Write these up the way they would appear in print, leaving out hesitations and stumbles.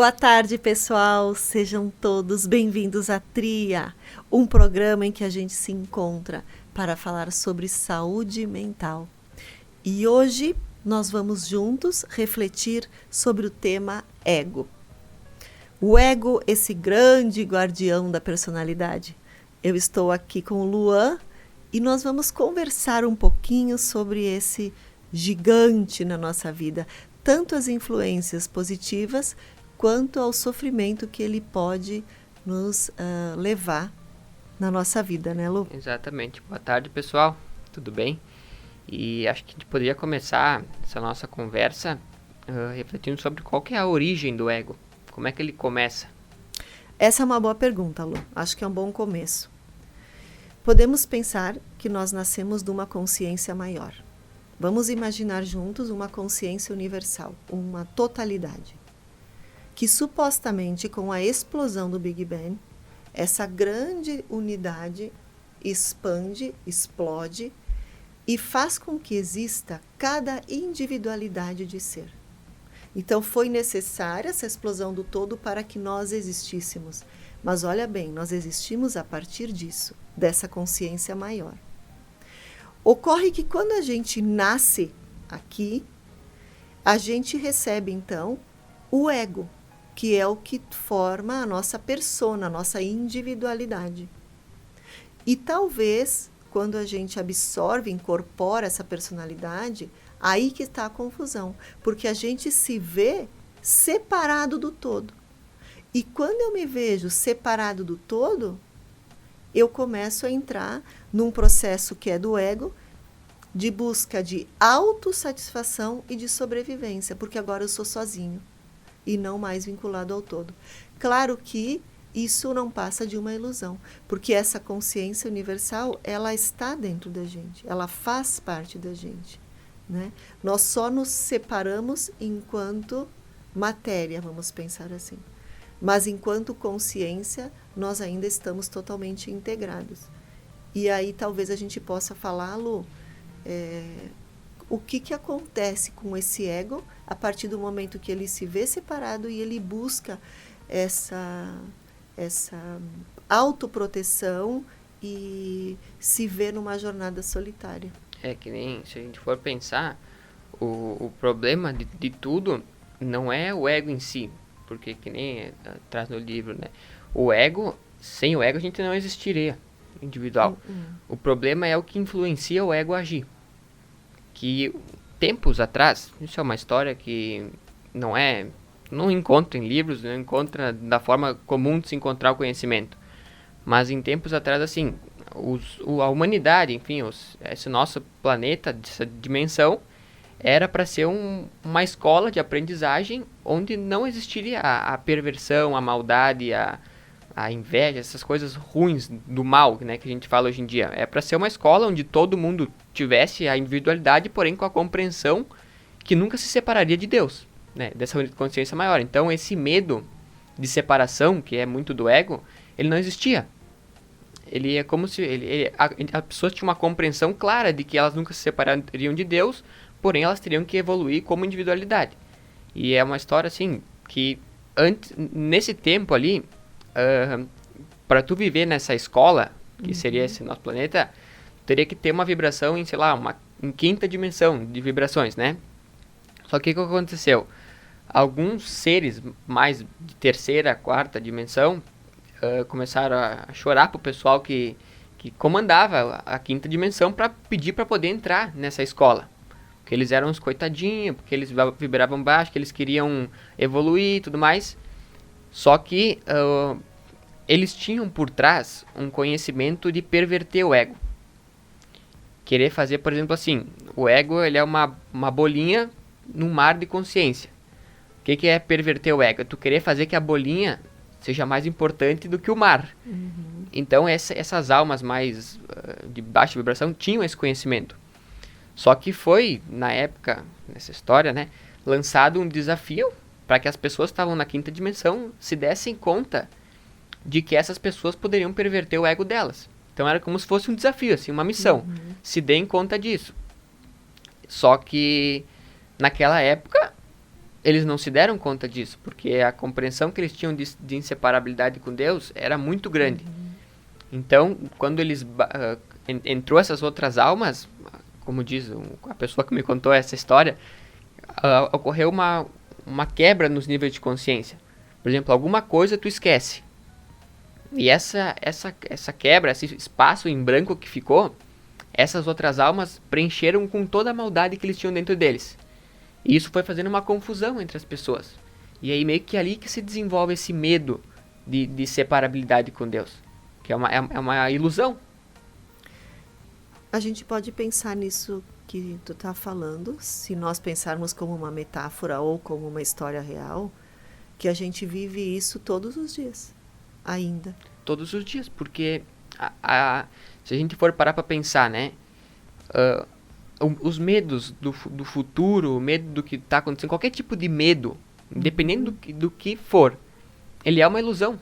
Boa tarde, pessoal. Sejam todos bem-vindos à Tria, um programa em que a gente se encontra para falar sobre saúde mental. E hoje nós vamos juntos refletir sobre o tema ego. O ego, esse grande guardião da personalidade. Eu estou aqui com o Luan e nós vamos conversar um pouquinho sobre esse gigante na nossa vida, tanto as influências positivas quanto ao sofrimento que ele pode nos levar na nossa vida, né, Lu? Exatamente. Boa tarde, pessoal. Tudo bem? E acho que a gente poderia começar essa nossa conversa refletindo sobre qual que é a origem do ego. Como é que ele começa? Essa é uma boa pergunta, Lu. Acho que é um bom começo. Podemos pensar que nós nascemos de uma consciência maior. Vamos imaginar juntos uma consciência universal, uma totalidade, que supostamente com a explosão do Big Bang, essa grande unidade expande, explode e faz com que exista cada individualidade de ser. Então foi necessária essa explosão do todo para que nós existíssemos. Mas olha bem, nós existimos a partir disso, dessa consciência maior. Ocorre que quando a gente nasce aqui, a gente recebe então o ego, que é o que forma a nossa persona, a nossa individualidade. E talvez, quando a gente absorve, incorpora essa personalidade, aí que está a confusão, porque a gente se vê separado do todo. E quando eu me vejo separado do todo, eu começo a entrar num processo que é do ego, de busca de autossatisfação e de sobrevivência, porque agora eu sou sozinho e não mais vinculado ao todo. Claro que isso não passa de uma ilusão, porque essa consciência universal, ela está dentro da gente, ela faz parte da gente, né? Nós só nos separamos enquanto matéria, vamos pensar assim. Mas enquanto consciência, nós ainda estamos totalmente integrados. E aí talvez a gente possa falar, Lu, o que acontece com esse ego a partir do momento que ele se vê separado e ele busca essa autoproteção e se vê numa jornada solitária. É que nem, se a gente for pensar, o problema de tudo não é o ego em si, porque que nem traz no livro, né? O ego, sem o ego a gente não existiria individual. O problema é o que influencia o ego a agir. Que tempos atrás, isso é uma história que não encontra em livros, não encontra da forma comum de se encontrar o conhecimento. Mas em tempos atrás, assim, a humanidade, enfim, esse nosso planeta, essa dimensão, era para ser uma escola de aprendizagem onde não existiria a perversão, a maldade, a inveja, essas coisas ruins do mal, né, que a gente fala hoje em dia. É para ser uma escola onde todo mundo tivesse a individualidade, porém com a compreensão que nunca se separaria de Deus, né, dessa consciência maior. Então esse medo de separação, que é muito do ego, ele não existia. Ele é como se as pessoas tinham uma compreensão clara de que elas nunca se separariam de Deus, porém elas teriam que evoluir como individualidade. E é uma história assim que nesse tempo ali, para tu viver nessa escola, que seria esse nosso planeta, teria que ter uma vibração em, sei lá, em quinta dimensão de vibrações, né? Só que o que aconteceu? Alguns seres mais de terceira, quarta dimensão começaram a chorar pro pessoal que comandava a quinta dimensão para pedir para poder entrar nessa escola. Porque eles eram uns coitadinhos, porque eles vibravam baixo, que eles queriam evoluir e tudo mais. Só que eles tinham por trás um conhecimento de perverter o ego. Querer fazer, por exemplo, assim, o ego ele é uma bolinha num mar de consciência. O que é perverter o ego? É tu querer fazer que a bolinha seja mais importante do que o mar. Então essas almas mais de baixa vibração tinham esse conhecimento. Só que foi, na época, nessa história, né, lançado um desafio para que as pessoas que estavam na quinta dimensão se dessem conta de que essas pessoas poderiam perverter o ego delas. Então era como se fosse um desafio, assim, uma missão. Se deem conta disso. Só que naquela época eles não se deram conta disso, porque a compreensão que eles tinham de inseparabilidade com Deus era muito grande. Então, quando entrou essas outras almas, como diz a pessoa que me contou essa história, ocorreu uma quebra nos níveis de consciência. Por exemplo, alguma coisa tu esquece. E essa quebra, esse espaço em branco que ficou, essas outras almas preencheram com toda a maldade que eles tinham dentro deles. E isso foi fazendo uma confusão entre as pessoas. E aí meio que ali que se desenvolve esse medo de separabilidade com Deus. Que é uma ilusão. A gente pode pensar nisso que tu tá falando, se nós pensarmos como uma metáfora ou como uma história real, que a gente vive isso todos os dias, ainda. Todos os dias, porque se a gente for parar para pensar, né? Os medos do futuro, o medo do que está acontecendo, qualquer tipo de medo, independente do que for, ele é uma ilusão.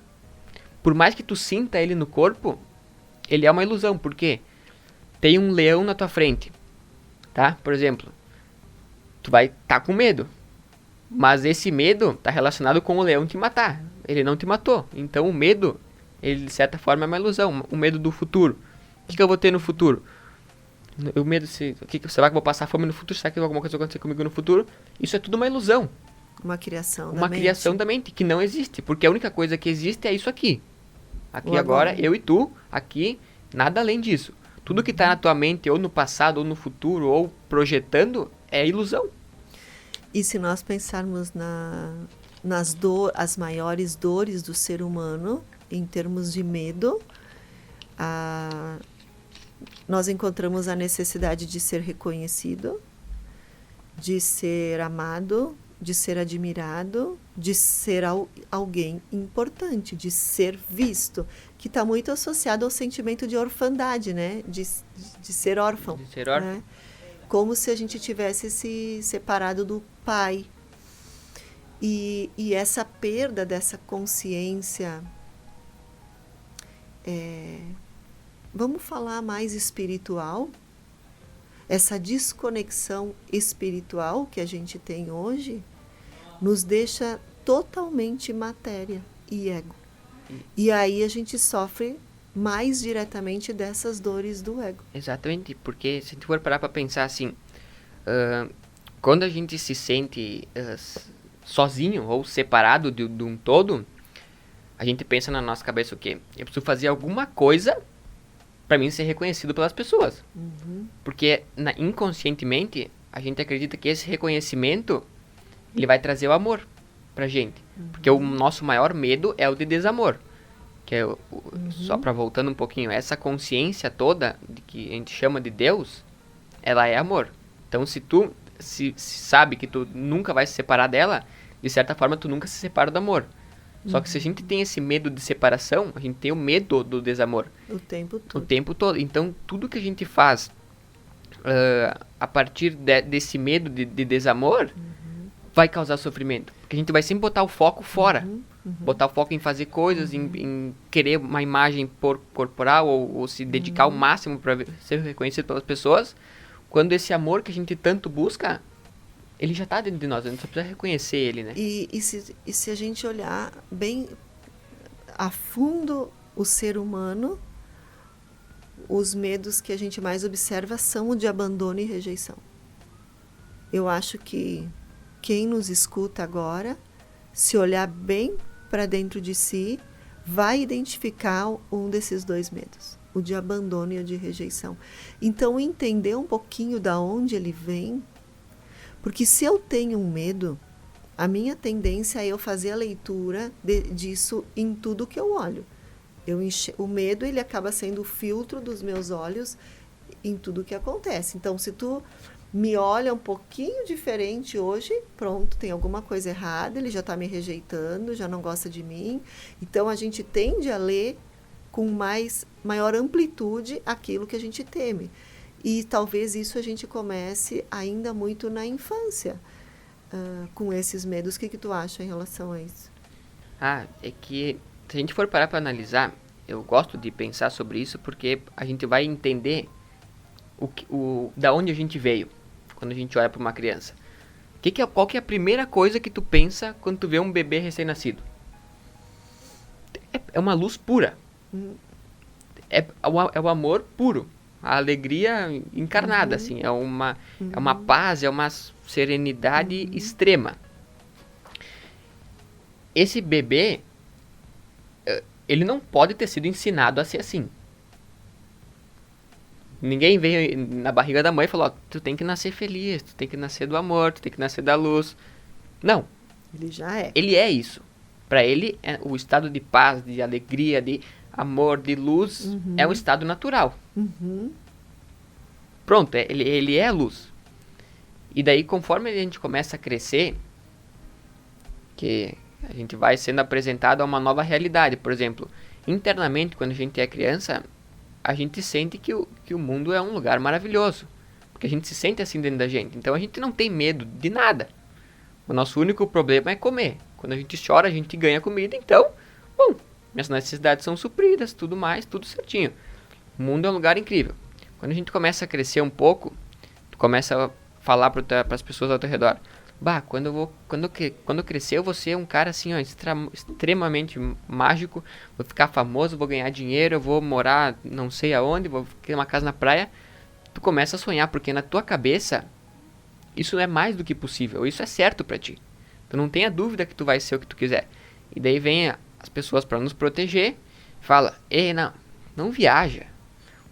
Por mais que tu sinta ele no corpo, ele é uma ilusão. Por quê? Tem um leão na tua frente, tá? Por exemplo, tu vai estar com medo, mas esse medo está relacionado com o leão te matar. Ele não te matou. Então o medo, ele de certa forma é uma ilusão. O medo do futuro. O que eu vou ter no futuro? O medo será que eu vou passar fome no futuro? Será que alguma coisa vai acontecer comigo no futuro? Isso é tudo uma ilusão. Uma criação Uma criação da mente que não existe. Porque a única coisa que existe é isso aqui. Aqui agora, eu e tu, aqui, nada além disso. Tudo que está na tua mente, ou no passado, ou no futuro, ou projetando, é ilusão. E se nós pensarmos as maiores dores do ser humano, em termos de medo, nós encontramos a necessidade de ser reconhecido, de ser amado, de ser admirado, de ser alguém importante, de ser visto, que está muito associado ao sentimento de orfandade, né? De ser órfão. De ser órfão. Né? Como se a gente tivesse se separado do pai. E essa perda dessa consciência, vamos falar mais espiritual, essa desconexão espiritual que a gente tem hoje, nos deixa totalmente matéria e ego. E aí a gente sofre mais diretamente dessas dores do ego. Exatamente, porque se a gente for parar para pensar assim, quando a gente se sente sozinho ou separado de um todo, a gente pensa na nossa cabeça o quê? Eu preciso fazer alguma coisa para mim ser reconhecido pelas pessoas. Porque inconscientemente a gente acredita que esse reconhecimento ele vai trazer o amor pra gente. Porque o nosso maior medo é o de desamor. Que é só para voltando um pouquinho, essa consciência toda de que a gente chama de Deus, ela é amor. Então se tu se sabe que tu nunca vai se separar dela, de certa forma tu nunca se separa do amor. Só que se a gente tem esse medo de separação, a gente tem o medo do desamor. O tempo todo. O tempo todo. Então, tudo que a gente faz a partir desse medo de desamor vai causar sofrimento. Porque a gente vai sempre botar o foco fora. Botar o foco em fazer coisas, em querer uma imagem corporal ou se dedicar ao máximo para ser reconhecido pelas pessoas. Quando esse amor que a gente tanto busca, ele já está dentro de nós, a gente só precisa reconhecer ele, né? E se a gente olhar bem a fundo o ser humano, os medos que a gente mais observa são o de abandono e rejeição. Eu acho que quem nos escuta agora, se olhar bem para dentro de si, vai identificar um desses dois medos, o de abandono e o de rejeição. Então, entender um pouquinho da onde ele vem. Porque se eu tenho um medo, a minha tendência é eu fazer a leitura disso em tudo que eu olho. O medo, ele acaba sendo o filtro dos meus olhos em tudo que acontece. Então, se tu me olha um pouquinho diferente hoje, pronto, tem alguma coisa errada, ele já está me rejeitando, já não gosta de mim. Então, a gente tende a ler com maior amplitude aquilo que a gente teme. E talvez isso a gente comece ainda muito na infância, com esses medos. O que tu acha em relação a isso? É que se a gente for parar para analisar, eu gosto de pensar sobre isso porque a gente vai entender da onde a gente veio quando a gente olha para uma criança. Qual que é a primeira coisa que tu pensa quando tu vê um bebê recém-nascido? É uma luz pura. É o amor puro. A alegria encarnada, assim. É uma paz, é uma serenidade extrema. Esse bebê, ele não pode ter sido ensinado a ser assim. Ninguém veio na barriga da mãe e falou, ó, tu tem que nascer feliz, tu tem que nascer do amor, tu tem que nascer da luz. Não. Ele já é. Ele é isso. Para ele, o estado de paz, de alegria, de amor, de luz, é um estado natural. Pronto, ele é a luz. E daí, conforme a gente começa a crescer, que a gente vai sendo apresentado a uma nova realidade. Por exemplo, internamente, quando a gente é criança, a gente sente que o mundo é um lugar maravilhoso. Porque a gente se sente assim dentro da gente. Então a gente não tem medo de nada. O nosso único problema é comer. Quando a gente chora, a gente ganha comida. Então, bom, minhas necessidades são supridas, tudo mais, tudo certinho. O mundo é um lugar incrível. Quando a gente começa a crescer um pouco, tu começa a falar para as pessoas ao teu redor. Bah, quando eu crescer, eu vou ser um cara assim, ó, extremamente mágico, vou ficar famoso, vou ganhar dinheiro, eu vou morar não sei aonde, vou ter uma casa na praia. Tu começa a sonhar, porque na tua cabeça, isso é mais do que possível, isso é certo pra ti. Tu não tenha dúvida que tu vai ser o que tu quiser. E daí vem as pessoas para nos proteger, fala, ei, não viaja,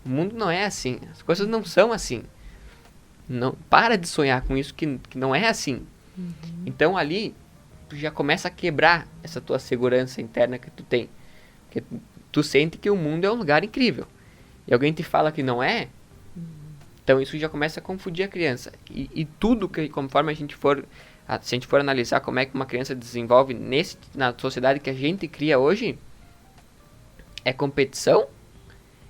o mundo não é assim, as coisas não são assim. Não, para de sonhar com isso que não é assim. Então ali, tu já começa a quebrar essa tua segurança interna que tu tem. Porque tu sente que o mundo é um lugar incrível. E alguém te fala que não é, então isso já começa a confundir a criança. E tudo que, conforme se a gente for analisar como é que uma criança desenvolve na sociedade que a gente cria hoje, é competição,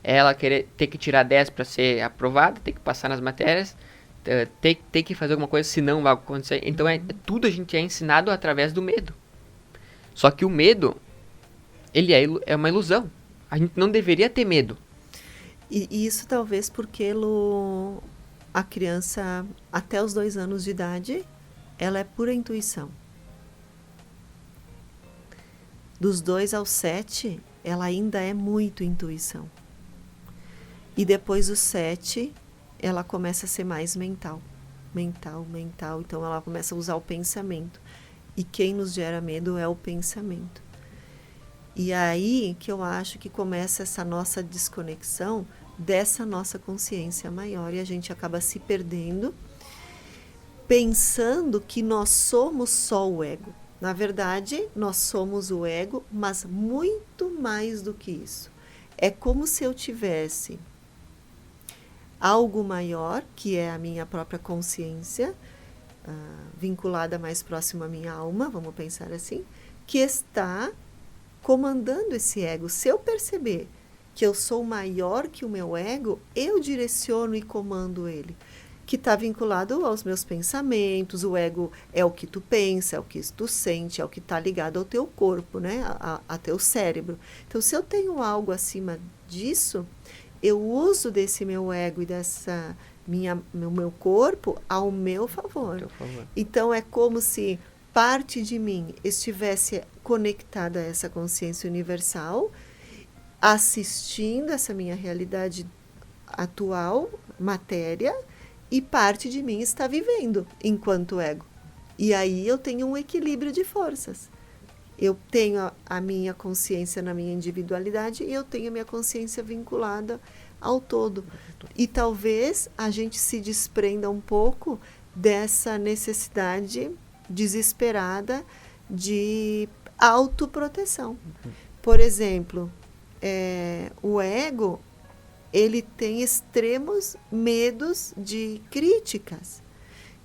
é ela ter que tirar 10 para ser aprovada, ter que passar nas matérias, ter que fazer alguma coisa, senão vai acontecer. Então tudo a gente é ensinado através do medo. Só que o medo, ele é uma ilusão. A gente não deveria ter medo. E isso talvez porque a criança, até os 2 anos de idade, ela é pura intuição. Dos 2 aos 7, ela ainda é muito intuição. E depois dos 7, ela começa a ser mais mental. Então ela começa a usar o pensamento. E quem nos gera medo é o pensamento. E aí que eu acho que começa essa nossa desconexão dessa nossa consciência maior. E a gente acaba se perdendo, pensando que nós somos só o ego. Na verdade, nós somos o ego, mas muito mais do que isso. É como se eu tivesse algo maior, que é a minha própria consciência, vinculada mais próximo à minha alma, vamos pensar assim, que está comandando esse ego. Se eu perceber que eu sou maior que o meu ego, eu direciono e comando ele, que está vinculado aos meus pensamentos. O ego é o que tu pensa, é o que tu sente, é o que está ligado ao teu corpo, né? a teu cérebro. Então, se eu tenho algo acima disso, eu uso desse meu ego e dessa meu corpo ao meu favor. Então, é como se parte de mim estivesse conectada a essa consciência universal, assistindo essa minha realidade atual, matéria, e parte de mim está vivendo enquanto ego. E aí eu tenho um equilíbrio de forças. Eu tenho a minha consciência na minha individualidade e eu tenho a minha consciência vinculada ao todo. E talvez a gente se desprenda um pouco dessa necessidade desesperada de autoproteção. Por exemplo, o ego, ele tem extremos medos de críticas,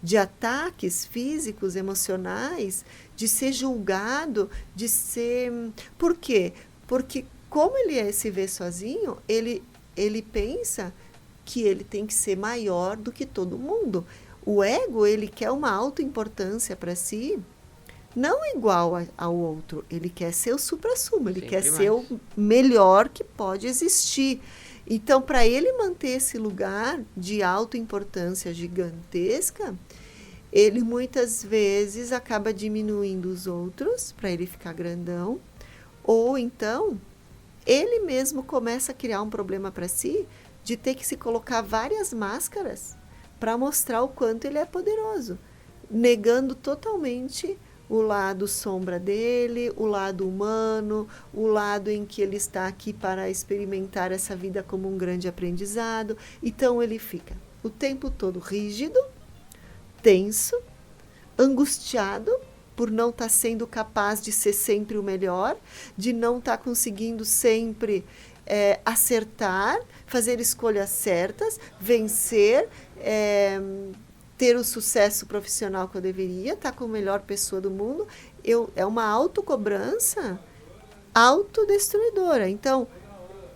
de ataques físicos, emocionais, de ser julgado, de ser... Por quê? Porque como ele se vê sozinho, ele pensa que ele tem que ser maior do que todo mundo. O ego, ele quer uma autoimportância para si, não igual ao outro. Ele quer ser o suprassumo, ele quer ser o melhor que pode existir. Então, para ele manter esse lugar de autoimportância gigantesca, ele muitas vezes acaba diminuindo os outros para ele ficar grandão, ou então ele mesmo começa a criar um problema para si de ter que se colocar várias máscaras para mostrar o quanto ele é poderoso, negando totalmente o lado sombra dele, o lado humano, o lado em que ele está aqui para experimentar essa vida como um grande aprendizado. Então ele fica o tempo todo rígido, tenso, angustiado por não estar sendo capaz de ser sempre o melhor, de não estar conseguindo sempre acertar, fazer escolhas certas, vencer, ter o sucesso profissional que eu deveria, estar com a melhor pessoa do mundo. É uma autocobrança autodestruidora. Então,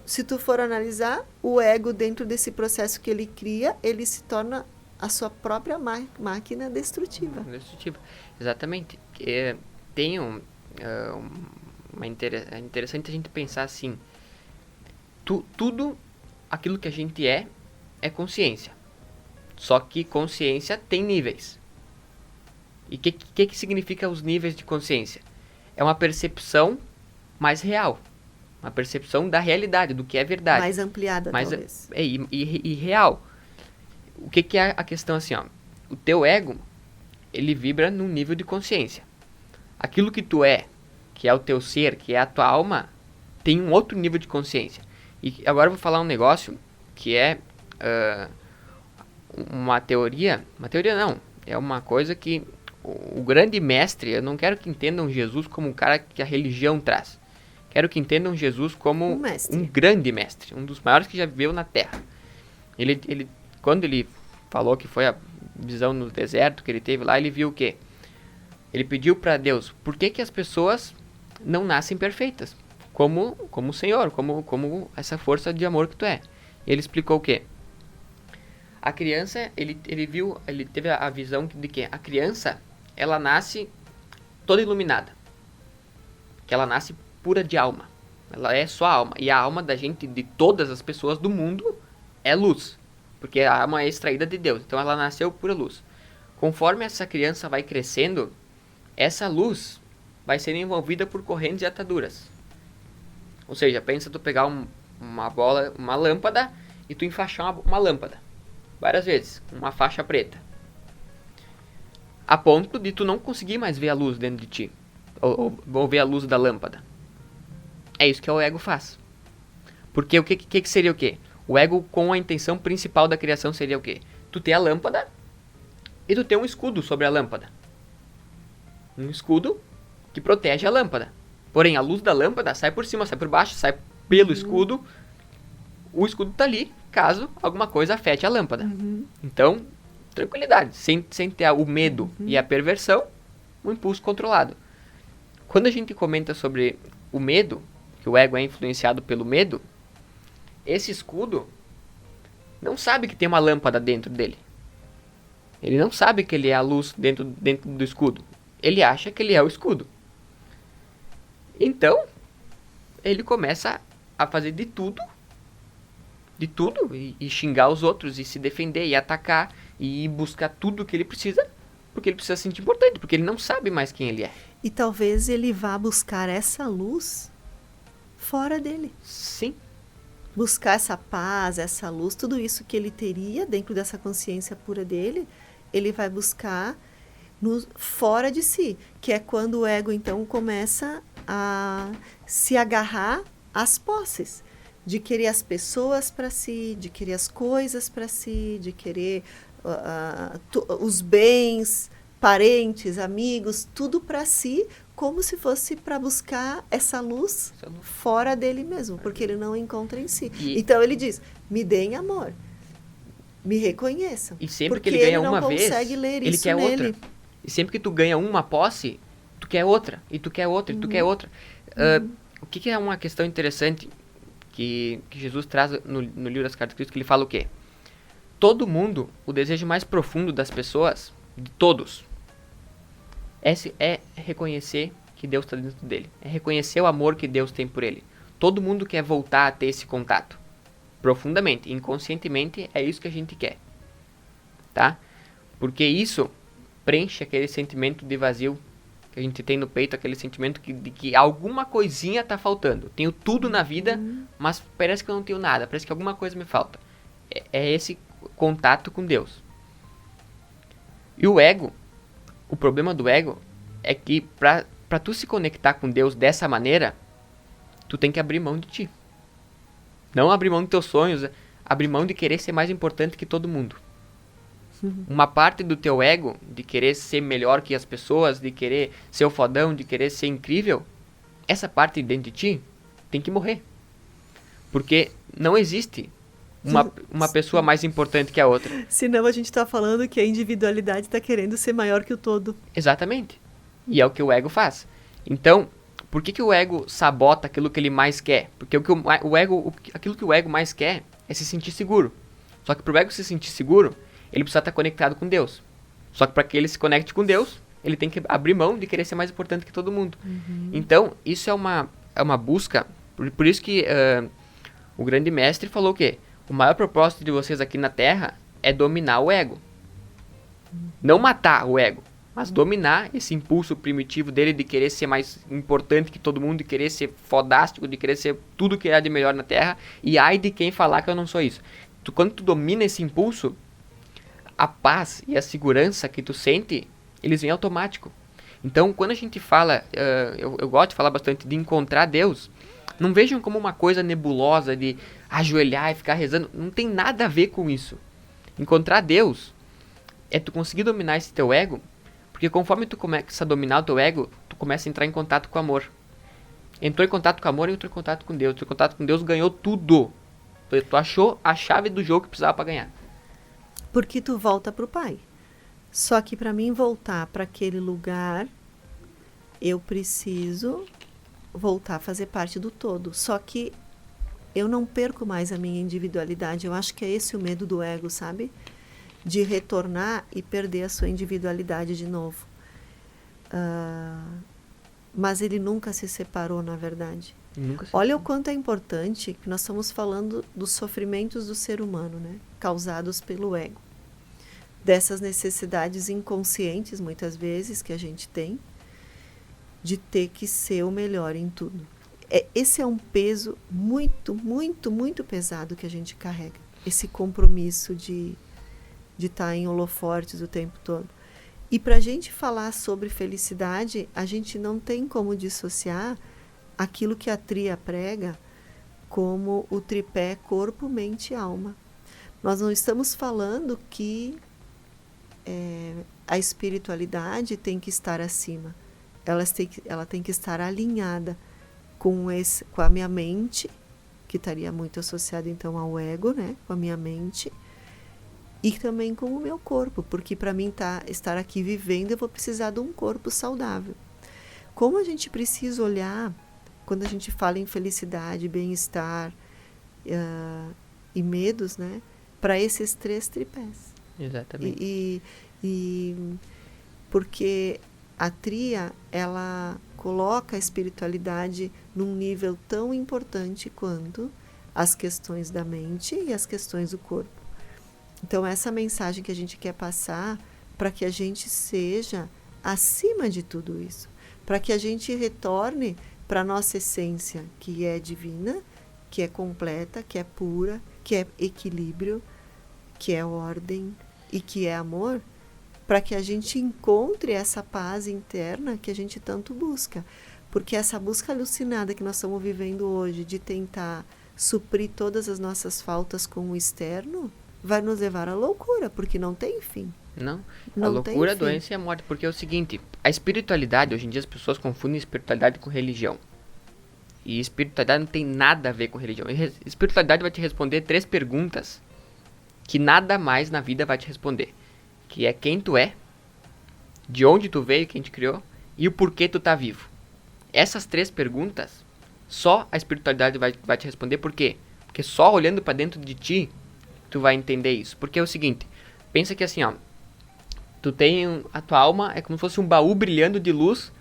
se tu for analisar, o ego dentro desse processo que ele cria, ele se torna a sua própria máquina destrutiva. Destrutiva, exatamente. É interessante a gente pensar assim, tudo aquilo que a gente é consciência. Só que consciência tem níveis. E o que significa os níveis de consciência? É uma percepção mais real. Uma percepção da realidade, do que é verdade. Mais ampliada, talvez. E real. O que é a questão assim, ó? O teu ego, ele vibra num nível de consciência. Aquilo que tu é, que é o teu ser, que é a tua alma, tem um outro nível de consciência. E agora eu vou falar um negócio que é... uma teoria não, é uma coisa que o grande mestre, eu não quero que entendam Jesus como um cara que a religião traz, quero que entendam Jesus como um grande mestre, um dos maiores que já viveu na Terra. Ele quando ele falou que foi a visão no deserto que ele teve lá, ele viu o quê? Ele pediu para Deus, por que as pessoas não nascem perfeitas, como o Senhor, como essa força de amor que tu é? Ele explicou o quê? A criança, ele teve a visão de que a criança, ela nasce toda iluminada. Que ela nasce pura de alma. Ela é só alma. E a alma da gente, de todas as pessoas do mundo, é luz. Porque a alma é extraída de Deus. Então ela nasceu pura luz. Conforme essa criança vai crescendo, essa luz vai sendo envolvida por correntes e ataduras. Ou seja, pensa tu pegar uma bola, uma lâmpada, e tu enfaixar uma lâmpada. Várias vezes, uma faixa preta. A ponto de tu não conseguir mais ver a luz dentro de ti. Ou ver a luz da lâmpada. É isso que o ego faz. Porque o que seria o quê? O ego, com a intenção principal da criação, seria o quê? Tu ter a lâmpada e tu ter um escudo sobre a lâmpada. Um escudo que protege a lâmpada. Porém, a luz da lâmpada sai por cima, sai por baixo, sai pelo escudo. O escudo tá ali, caso alguma coisa afete a lâmpada. Então, tranquilidade, sem ter o medo e a perversão, um impulso controlado. Quando a gente comenta sobre o medo, que o ego é influenciado pelo medo, esse escudo não sabe que tem uma lâmpada dentro dele. Ele não sabe que ele é a luz dentro do escudo. Ele acha que ele é o escudo. Então, ele começa a fazer de tudo e xingar os outros, e se defender, e atacar, e buscar tudo que ele precisa, porque ele precisa se sentir importante, porque ele não sabe mais quem ele é. E talvez ele vá buscar essa luz fora dele. Sim. Buscar essa paz, essa luz, tudo isso que ele teria dentro dessa consciência pura dele, ele vai buscar fora de si, que é quando o ego então começa a se agarrar às posses, de querer as pessoas para si, de querer as coisas para si, de querer os bens, parentes, amigos, tudo para si, como se fosse para buscar essa luz fora dele mesmo, porque ele não encontra em si. Então ele diz, me deem amor, me reconheçam. E sempre que ele ganha uma vez, ele quer outra. E sempre que tu ganha uma posse, tu quer outra, e tu quer outra, e tu quer outra. O que é uma questão interessante que Jesus traz no livro das Cartas de Cristo, que ele fala o quê? Todo mundo, o desejo mais profundo das pessoas, de todos, é reconhecer que Deus está dentro dele. É reconhecer o amor que Deus tem por ele. Todo mundo quer voltar a ter esse contato. Profundamente, inconscientemente, é isso que a gente quer. Tá? Porque isso preenche aquele sentimento de vazio que a gente tem no peito, aquele sentimento de que alguma coisinha tá faltando. Tenho tudo na vida, mas parece que eu não tenho nada, parece que alguma coisa me falta. É esse contato com Deus. E o ego, o problema do ego é que pra tu se conectar com Deus dessa maneira, tu tem que abrir mão de ti. Não abrir mão dos teus sonhos, abrir mão de querer ser mais importante que todo mundo. Uma parte do teu ego, de querer ser melhor que as pessoas, de querer ser o fodão, de querer ser incrível, essa parte dentro de ti tem que morrer. Porque não existe uma pessoa mais importante que a outra. Senão a gente tá falando que a individualidade tá querendo ser maior que o todo. Exatamente. E é o que o ego faz. Então, por que o ego sabota aquilo que ele mais quer? Porque aquilo que o ego mais quer é se sentir seguro. Só que pro ego se sentir seguro, ele precisa estar conectado com Deus. Só que para que ele se conecte com Deus, ele tem que abrir mão de querer ser mais importante que todo mundo. Então, isso é uma busca. Por isso que o grande mestre falou o quê? O maior propósito de vocês aqui na Terra é dominar o ego. Não matar o ego, mas dominar esse impulso primitivo dele de querer ser mais importante que todo mundo, de querer ser fodástico, de querer ser tudo que há de melhor na Terra. E ai de quem falar que eu não sou isso. Quando tu domina esse impulso, a paz e a segurança que tu sente, eles vêm automático. Então, quando a gente fala, eu gosto de falar bastante de encontrar Deus, não vejam como uma coisa nebulosa de ajoelhar e ficar rezando. Não tem nada a ver com isso. Encontrar Deus é tu conseguir dominar esse teu ego, porque conforme tu começa a dominar o teu ego, tu começa a entrar em contato com o amor. Entrou em contato com o amor, entrou em contato com Deus. Entrou em contato com Deus, ganhou tudo. Tu achou a chave do jogo que precisava para ganhar. Porque tu volta pro Pai. Só que para mim voltar para aquele lugar, eu preciso voltar a fazer parte do todo. Só que eu não perco mais a minha individualidade. Eu acho que é esse o medo do ego, sabe? De retornar e perder a sua individualidade de novo. Mas ele nunca se separou, na verdade. Olha o quanto é importante que nós estamos falando dos sofrimentos do ser humano, né? Causados pelo ego. Dessas necessidades inconscientes, muitas vezes, que a gente tem, de ter que ser o melhor em tudo. Esse é um peso muito, muito, muito pesado que a gente carrega. Esse compromisso de estar em holofortes o tempo todo. E para a gente falar sobre felicidade, a gente não tem como dissociar aquilo que a tria prega como o tripé corpo, mente e alma. Nós não estamos falando que a espiritualidade tem que estar acima. Ela tem que estar alinhada com a minha mente, que estaria muito associada então ao ego, né? Com a minha mente, e também com o meu corpo, porque para mim estar aqui vivendo, eu vou precisar de um corpo saudável. Como a gente precisa olhar, quando a gente fala em felicidade, bem-estar e medos, né? Para esses 3 tripés. Exatamente. Porque a tria, ela coloca a espiritualidade num nível tão importante quanto as questões da mente e as questões do corpo. Então, essa mensagem que a gente quer passar para que a gente seja acima de tudo isso, para que a gente retorne para a nossa essência, que é divina, que é completa, que é pura, que é equilíbrio, que é ordem e que é amor, para que a gente encontre essa paz interna que a gente tanto busca. Porque essa busca alucinada que nós estamos vivendo hoje, de tentar suprir todas as nossas faltas com o externo, vai nos levar à loucura, porque não tem fim. Não a loucura, a doença e a morte. Porque é o seguinte, a espiritualidade, hoje em dia as pessoas confundem espiritualidade com religião. E espiritualidade não tem nada a ver com religião. Espiritualidade vai te responder 3 perguntas que nada mais na vida vai te responder. Que é quem tu é, de onde tu veio, quem te criou, e o porquê tu tá vivo. Essas 3 perguntas, só a espiritualidade vai te responder. Por quê? Porque só olhando para dentro de ti, tu vai entender isso. Porque é o seguinte, pensa que assim, ó, tu tem a tua alma, é como se fosse um baú brilhando de luz,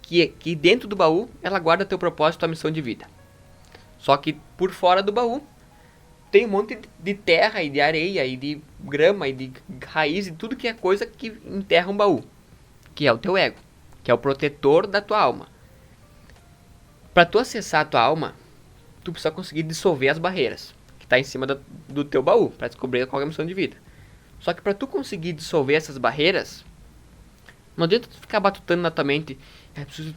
que dentro do baú, ela guarda teu propósito, tua missão de vida. Só que por fora do baú, tem um monte de terra e de areia e de grama e de raiz e tudo que é coisa que enterra um baú, que é o teu ego, que é o protetor da tua alma. Para tu acessar a tua alma, tu precisa conseguir dissolver as barreiras que tá em cima do teu baú, para descobrir qual é a missão de vida. Só que para tu conseguir dissolver essas barreiras, não adianta tu ficar batutando na tua mente, preciso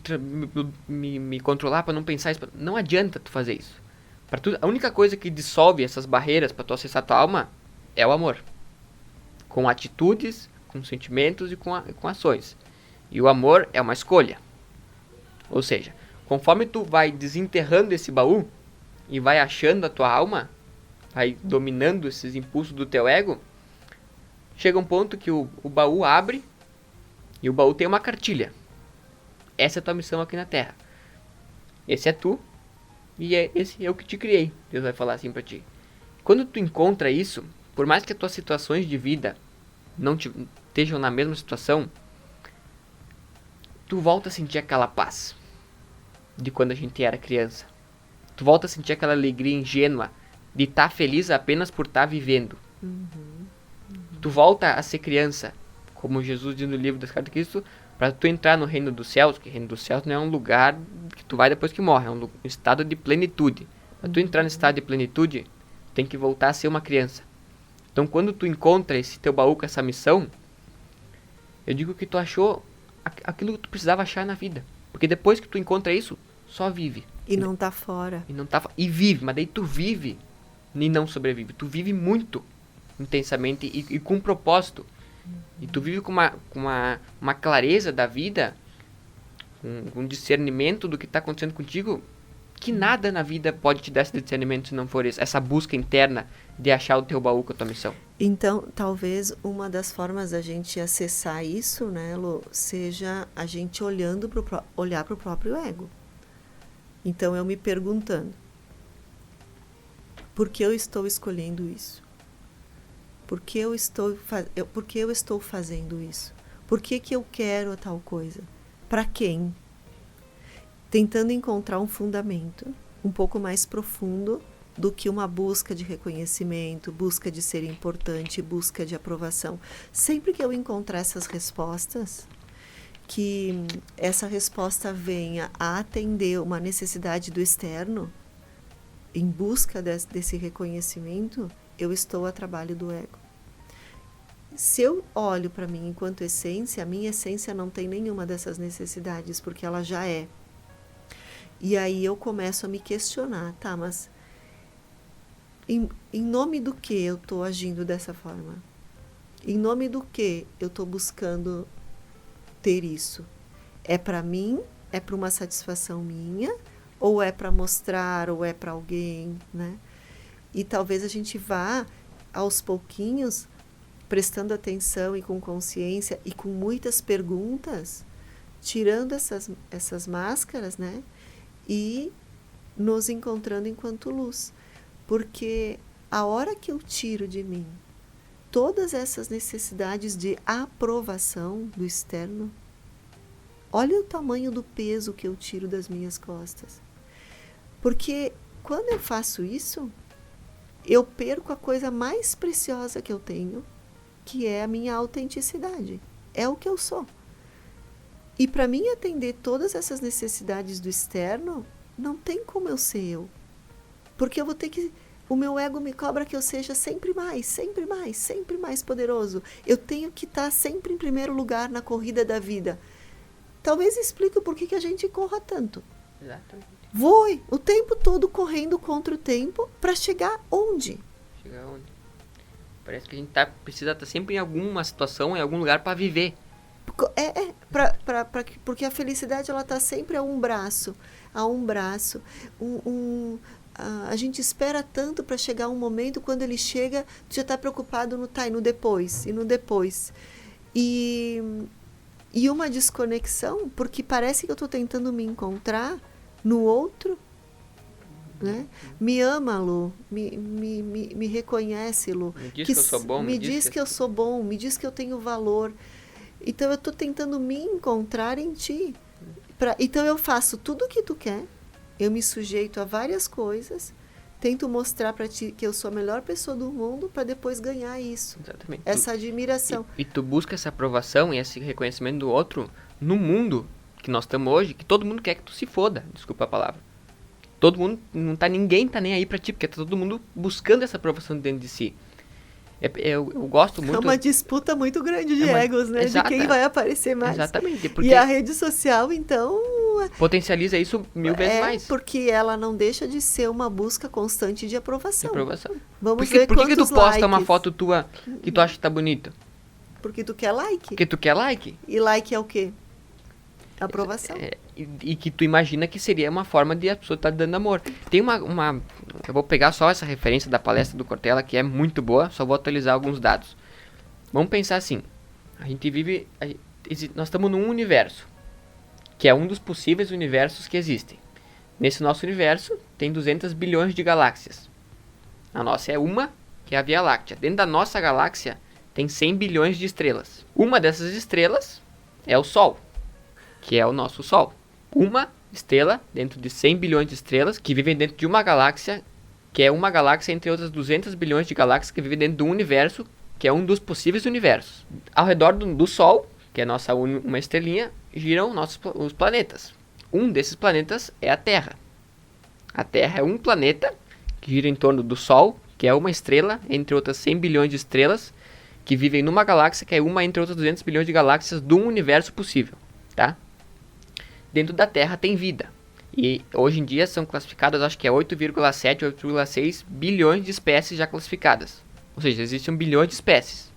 me controlar para não pensar isso. Não adianta tu fazer isso. A única coisa que dissolve essas barreiras para tu acessar a tua alma é o amor. Com atitudes, com sentimentos e com ações. E o amor é uma escolha. Ou seja, conforme tu vai desenterrando esse baú e vai achando a tua alma, vai dominando esses impulsos do teu ego, chega um ponto que o baú abre e o baú tem uma cartilha. Essa é a tua missão aqui na Terra. Esse é tu e esse é o que te criei. Deus vai falar assim pra ti. Quando tu encontra isso, por mais que as tuas situações de vida não estejam na mesma situação, tu volta a sentir aquela paz de quando a gente era criança. Tu volta a sentir aquela alegria ingênua de estar feliz apenas por estar vivendo. Tu volta a ser criança, como Jesus diz no livro das Cartas de Cristo, para tu entrar no reino dos céus, que o reino dos céus não é um lugar que tu vai depois que morre, é um estado de plenitude. Para tu entrar nesse estado de plenitude, tem que voltar a ser uma criança. Então quando tu encontra esse teu baú com essa missão, eu digo que tu achou aquilo que tu precisava achar na vida. Porque depois que tu encontra isso, só vive. E não tá fora. E vive, mas daí tu vive e não sobrevive. Tu vive muito intensamente e com propósito. E tu vive com uma clareza da vida, um discernimento do que está acontecendo contigo, que nada na vida pode te dar esse discernimento se não for essa busca interna de achar o teu baú com a tua missão. Então, talvez uma das formas da gente acessar isso, né, Lu, seja a gente olhar para o próprio ego. Então, eu me perguntando, por que eu estou escolhendo isso? Por que eu estou fazendo isso? Por que eu quero tal coisa? Para quem? Tentando encontrar um fundamento um pouco mais profundo do que uma busca de reconhecimento, busca de ser importante, busca de aprovação. Sempre que eu encontrar essas respostas, que essa resposta venha a atender uma necessidade do externo, em busca desse reconhecimento, eu estou a trabalho do ego. Se eu olho para mim enquanto essência, a minha essência não tem nenhuma dessas necessidades, porque ela já é. E aí eu começo a me questionar, tá, mas em nome do que eu estou agindo dessa forma? Em nome do que eu estou buscando ter isso? É para mim? É para uma satisfação minha? Ou é para mostrar? Ou é para alguém, né? E talvez a gente vá, aos pouquinhos, prestando atenção e com consciência e com muitas perguntas, tirando essas máscaras, né? E nos encontrando enquanto luz. Porque a hora que eu tiro de mim todas essas necessidades de aprovação do externo, olha o tamanho do peso que eu tiro das minhas costas. Porque quando eu faço isso, eu perco a coisa mais preciosa que eu tenho, que é a minha autenticidade. É o que eu sou. E para mim atender todas essas necessidades do externo, não tem como eu ser eu. Porque eu vou ter que... O meu ego me cobra que eu seja sempre mais, sempre mais, sempre mais poderoso. Eu tenho que estar sempre em primeiro lugar na corrida da vida. Talvez explique por que a gente corra tanto. Exatamente. Voe o tempo todo correndo contra o tempo para chegar onde? Chegar onde? Parece que a gente precisa estar sempre em alguma situação, em algum lugar para viver. Porque a felicidade ela está sempre a um braço. A gente espera tanto para chegar um momento, quando ele chega, tu já está preocupado no depois. E uma desconexão, porque parece que eu estou tentando me encontrar no outro, né? Me ama, Lu, me reconhece, Lu. Me diz que eu sou bom. Me diz que eu sou bom, me diz que eu tenho valor. Então eu estou tentando me encontrar em ti. Então eu faço tudo o que tu quer, eu me sujeito a várias coisas, tento mostrar para ti que eu sou a melhor pessoa do mundo para depois ganhar isso. Exatamente. Essa admiração. E tu busca essa aprovação e esse reconhecimento do outro no mundo que nós estamos hoje, que todo mundo quer que tu se foda, desculpa a palavra. Todo mundo, ninguém tá nem aí pra ti, porque tá todo mundo buscando essa aprovação dentro de si. Eu gosto muito... É uma disputa muito grande de egos, né? Exata. De quem vai aparecer mais. Exatamente. Porque E a rede social, então... potencializa isso 1000 vezes mais. Porque ela não deixa de ser uma busca constante de aprovação. Vamos por ver que tu posta likes. uma foto tua que tu acha que tá bonita? Porque tu quer like. Porque tu quer like. E like é o quê? Aprovação. E que tu imagina que seria uma forma de a pessoa estar dando amor. Tem uma... Eu vou pegar só essa referência da palestra do Cortella, que é muito boa, só vou atualizar alguns dados. Vamos pensar assim. A gente vive... Nós estamos num universo, que é um dos possíveis universos que existem. Nesse nosso universo, tem 200 bilhões de galáxias. A nossa é uma, que é a Via Láctea. Dentro da nossa galáxia, tem 100 bilhões de estrelas. Uma dessas estrelas é o Sol, que é o nosso Sol. Uma estrela dentro de 100 bilhões de estrelas que vivem dentro de uma galáxia, que é uma galáxia entre outras 200 bilhões de galáxias que vivem dentro do universo, que é um dos possíveis universos. Ao redor do Sol, que é nossa uma estrelinha, giram os planetas. Um desses planetas é a Terra. A Terra é um planeta que gira em torno do Sol, que é uma estrela entre outras 100 bilhões de estrelas que vivem numa galáxia que é uma entre outras 200 bilhões de galáxias de um universo possível, tá? Dentro da Terra tem vida. E hoje em dia são classificadas, acho que é 8,7, 8,6 bilhões de espécies já classificadas. Ou seja, existem 1 bilhão de espécies.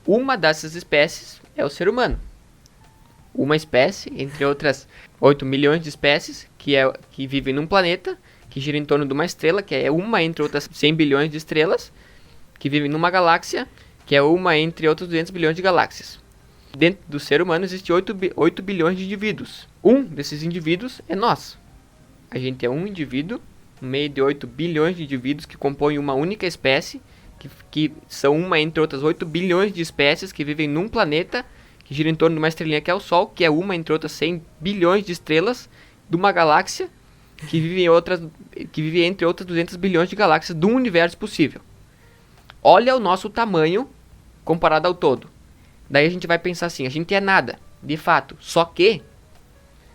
Uma dessas espécies é o ser humano. Uma espécie, entre outras 8 milhões de espécies, que vivem num planeta, que gira em torno de uma estrela, que é uma entre outras 100 bilhões de estrelas, que vivem numa galáxia, que é uma entre outras 200 bilhões de galáxias. Dentro do ser humano existe 8 bilhões de indivíduos. Um desses indivíduos é nós. A gente é um indivíduo no meio de 8 bilhões de indivíduos que compõem uma única espécie, que são uma entre outras 8 bilhões de espécies que vivem num planeta que gira em torno de uma estrelinha que é o Sol, que é uma entre outras 100 bilhões de estrelas de uma galáxia que vive entre outras 200 bilhões de galáxias de um universo possível. Olha o nosso tamanho comparado ao todo. Daí a gente vai pensar assim, a gente é nada, de fato. Só que,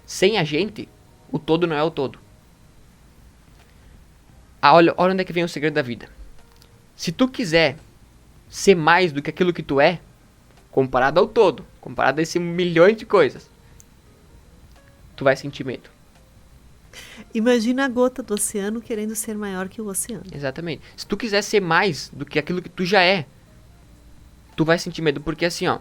sem a gente, o todo não é o todo. Olha onde é que vem o segredo da vida. Se tu quiser ser mais do que aquilo que tu é, comparado ao todo, comparado a esse milhão de coisas, tu vai sentir medo. Imagina a gota do oceano querendo ser maior que o oceano. Exatamente. Se tu quiser ser mais do que aquilo que tu já é, tu vai sentir medo, porque assim, ó,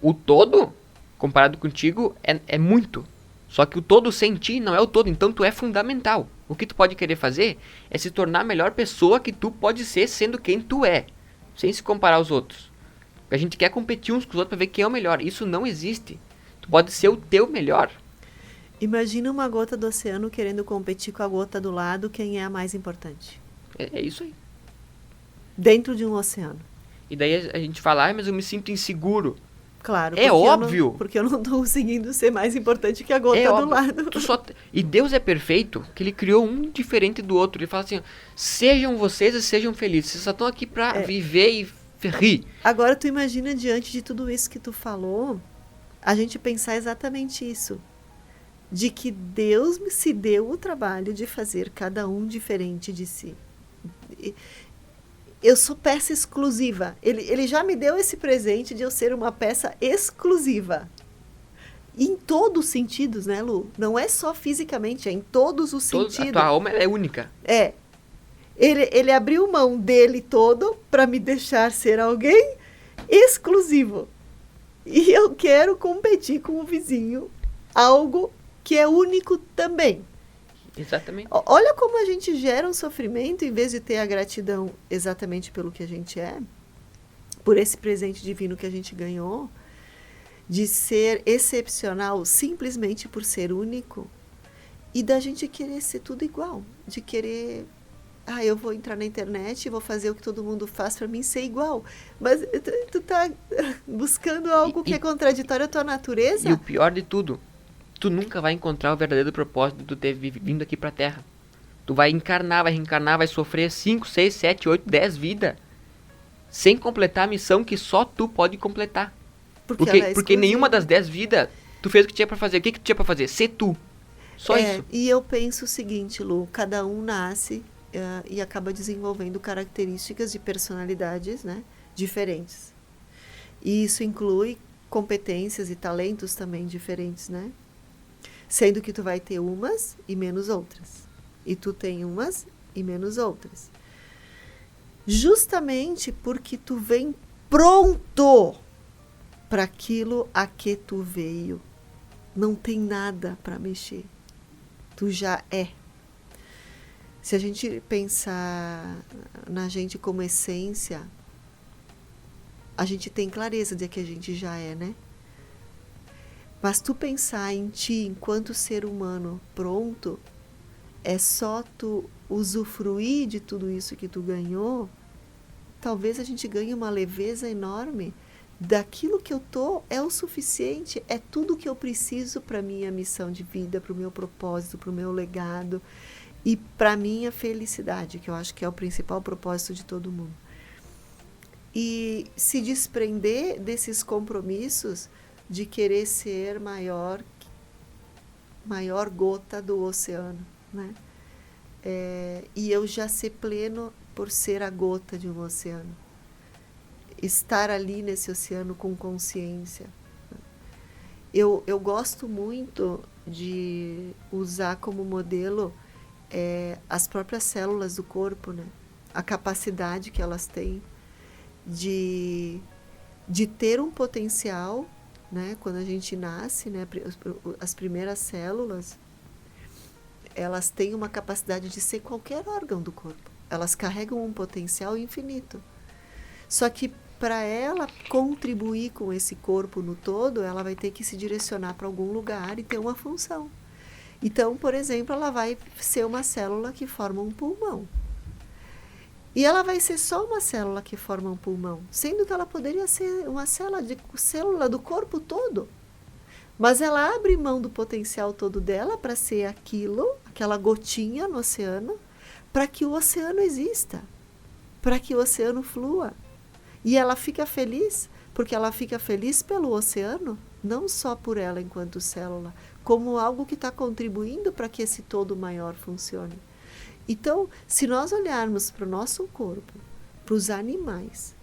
o todo, comparado contigo, é muito. Só que o todo sem ti não é o todo, então tu é fundamental. O que tu pode querer fazer é se tornar a melhor pessoa que tu pode ser sendo quem tu é, sem se comparar aos outros. A gente quer competir uns com os outros pra ver quem é o melhor. Isso não existe. Tu pode ser o teu melhor. Imagina uma gota do oceano querendo competir com a gota do lado, quem é a mais importante. É isso aí. Dentro de um oceano. E daí a gente fala, mas eu me sinto inseguro. Claro. É óbvio. Porque eu não tô conseguindo ser mais importante que a gota do lado. E Deus é perfeito, que Ele criou um diferente do outro. Ele fala assim, sejam vocês e sejam felizes. Vocês só estão aqui pra viver e rir. Agora tu imagina, diante de tudo isso que tu falou, a gente pensar exatamente isso. De que Deus se deu o trabalho de fazer cada um diferente de si. Eu sou peça exclusiva. Ele já me deu esse presente de eu ser uma peça exclusiva. Em todos os sentidos, né, Lu? Não é só fisicamente, é em todos os sentidos. A tua alma é única. É. Ele abriu mão dele todo para me deixar ser alguém exclusivo. E eu quero competir com o vizinho. Algo que é único também. Exatamente. Olha como a gente gera um sofrimento em vez de ter a gratidão exatamente pelo que a gente é, por esse presente divino que a gente ganhou, de ser excepcional simplesmente por ser único, e da gente querer ser tudo igual, de querer, eu vou entrar na internet e vou fazer o que todo mundo faz para mim ser igual, mas tu tá buscando algo que é contraditório à tua natureza. E o pior de tudo, tu nunca vai encontrar o verdadeiro propósito de tu ter vindo aqui pra Terra. Tu vai encarnar, vai reencarnar, vai sofrer 5, 6, 7, 8, 10 vidas. Sem completar a missão que só tu pode completar. Porque nenhuma das 10 vidas, tu fez o que tinha pra fazer. O que tu tinha pra fazer? Ser tu. Só isso. E eu penso o seguinte, Lu, cada um nasce e acaba desenvolvendo características de personalidades, né, diferentes. E isso inclui competências e talentos também diferentes, né? Sendo que tu vai ter umas e menos outras. E tu tem umas e menos outras. Justamente porque tu vem pronto para aquilo a que tu veio. Não tem nada para mexer. Tu já é. Se a gente pensar na gente como essência, a gente tem clareza de que a gente já é, né? Mas tu pensar em ti enquanto ser humano pronto, é só tu usufruir de tudo isso que tu ganhou, talvez a gente ganhe uma leveza enorme. Daquilo que eu tô é o suficiente, é tudo que eu preciso para minha missão de vida, para o meu propósito, para o meu legado e para minha felicidade, que eu acho que é o principal propósito de todo mundo. E se desprender desses compromissos de querer ser maior gota do oceano, né? E eu já ser pleno por ser a gota de um oceano. Estar ali nesse oceano com consciência. Eu gosto muito de usar como modelo as próprias células do corpo, né? A capacidade que elas têm de ter um potencial, né? Quando a gente nasce, né? As primeiras células, elas têm uma capacidade de ser qualquer órgão do corpo. Elas carregam um potencial infinito. Só que para ela contribuir com esse corpo no todo, ela vai ter que se direcionar para algum lugar e ter uma função. Então, por exemplo, ela vai ser uma célula que forma um pulmão. E ela vai ser só uma célula que forma um pulmão, sendo que ela poderia ser uma célula do corpo todo. Mas ela abre mão do potencial todo dela para ser aquela gotinha no oceano, para que o oceano exista, para que o oceano flua. E ela fica feliz, porque ela fica feliz pelo oceano, não só por ela enquanto célula, como algo que está contribuindo para que esse todo maior funcione. Então, se nós olharmos para o nosso corpo, para os animais,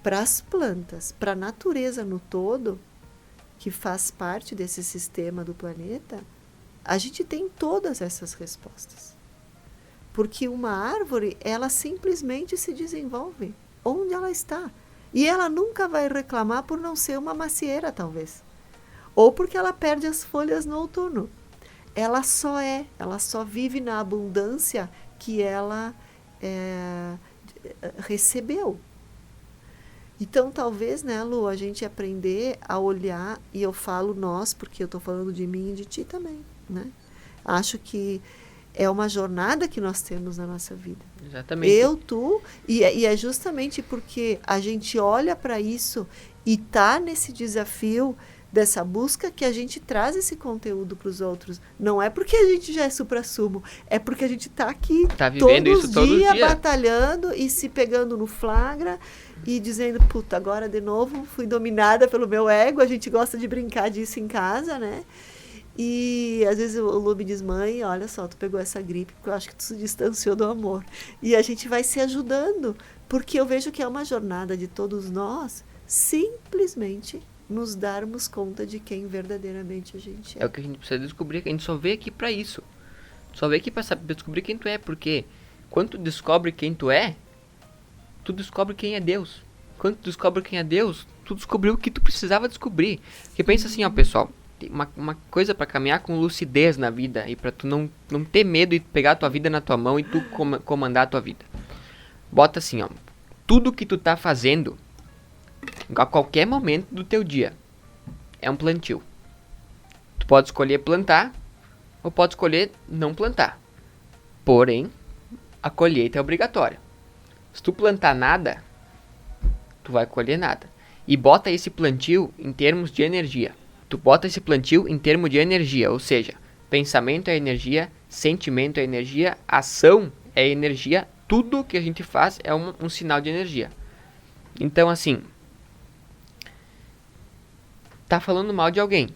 para as plantas, para a natureza no todo, que faz parte desse sistema do planeta, a gente tem todas essas respostas. Porque uma árvore, ela simplesmente se desenvolve onde ela está. E ela nunca vai reclamar por não ser uma macieira, talvez. Ou porque ela perde as folhas no outono. Ela só vive na abundância que ela recebeu. Então, talvez, né, Lu, a gente aprender a olhar, e eu falo nós, porque eu estou falando de mim e de ti também, né? Acho que é uma jornada que nós temos na nossa vida. Exatamente. Eu, tu, e é justamente porque a gente olha para isso e está nesse desafio dessa busca que a gente traz esse conteúdo para os outros. Não é porque a gente já é suprassumo, é porque a gente está aqui todos os dias batalhando e se pegando no flagra e dizendo, puta, agora de novo fui dominada pelo meu ego. A gente gosta de brincar disso em casa, né? E às vezes o Lu me diz, mãe, olha só, tu pegou essa gripe porque eu acho que tu se distanciou do amor. E a gente vai se ajudando, porque eu vejo que é uma jornada de todos nós, simplesmente nos darmos conta de quem verdadeiramente a gente é. É o que a gente precisa descobrir, que a gente só veio aqui pra isso. Só veio aqui pra descobrir quem tu é, porque quando tu descobre quem tu é, tu descobre quem é Deus. Quando tu descobre quem é Deus, tu descobriu o que tu precisava descobrir. Porque pensa assim, ó, pessoal, uma coisa pra caminhar com lucidez na vida e pra tu não ter medo e pegar a tua vida na tua mão e tu comandar a tua vida. Bota assim, ó, tudo que tu tá fazendo a qualquer momento do teu dia é um plantio. Tu pode escolher plantar ou pode escolher não plantar. Porém, a colheita é obrigatória. Se tu plantar nada, tu vai colher nada. E bota esse plantio em termos de energia. Tu bota esse plantio em termos de energia, ou seja, pensamento é energia, sentimento é energia, ação é energia, tudo que a gente faz é um sinal de energia. Então, assim, tá falando mal de alguém.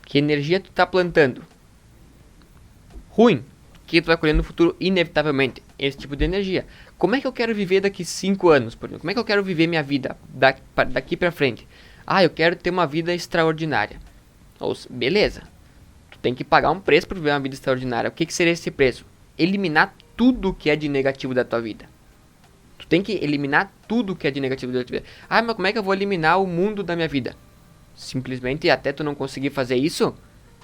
Que energia tu tá plantando? Ruim. Que tu vai colher no futuro, inevitavelmente. Esse tipo de energia. Como é que eu quero viver daqui 5 anos, por exemplo? Como é que eu quero viver minha vida daqui pra frente? Eu quero ter uma vida extraordinária. Beleza. Tu tem que pagar um preço pra viver uma vida extraordinária. O que seria esse preço? Eliminar tudo que é de negativo da tua vida. Tu tem que eliminar tudo que é de negativo da tua vida. Mas como é que eu vou eliminar o mundo da minha vida? Simplesmente, até tu não conseguir fazer isso,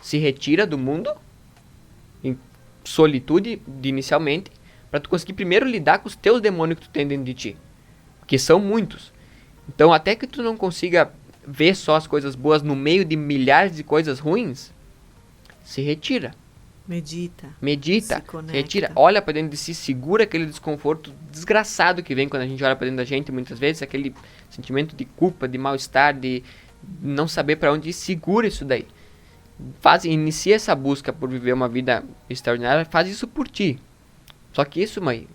se retira do mundo, em solitude inicialmente, para tu conseguir primeiro lidar com os teus demônios que tu tem dentro de ti, que são muitos. Então, até que tu não consiga ver só as coisas boas no meio de milhares de coisas ruins, se retira. Medita. Se retira, olha para dentro de si, segura aquele desconforto desgraçado que vem quando a gente olha para dentro da gente, muitas vezes, aquele sentimento de culpa, de mal-estar, de não saber para onde ir, segura isso daí. Inicia essa busca por viver uma vida extraordinária, faz isso por ti. Só que isso, mãe,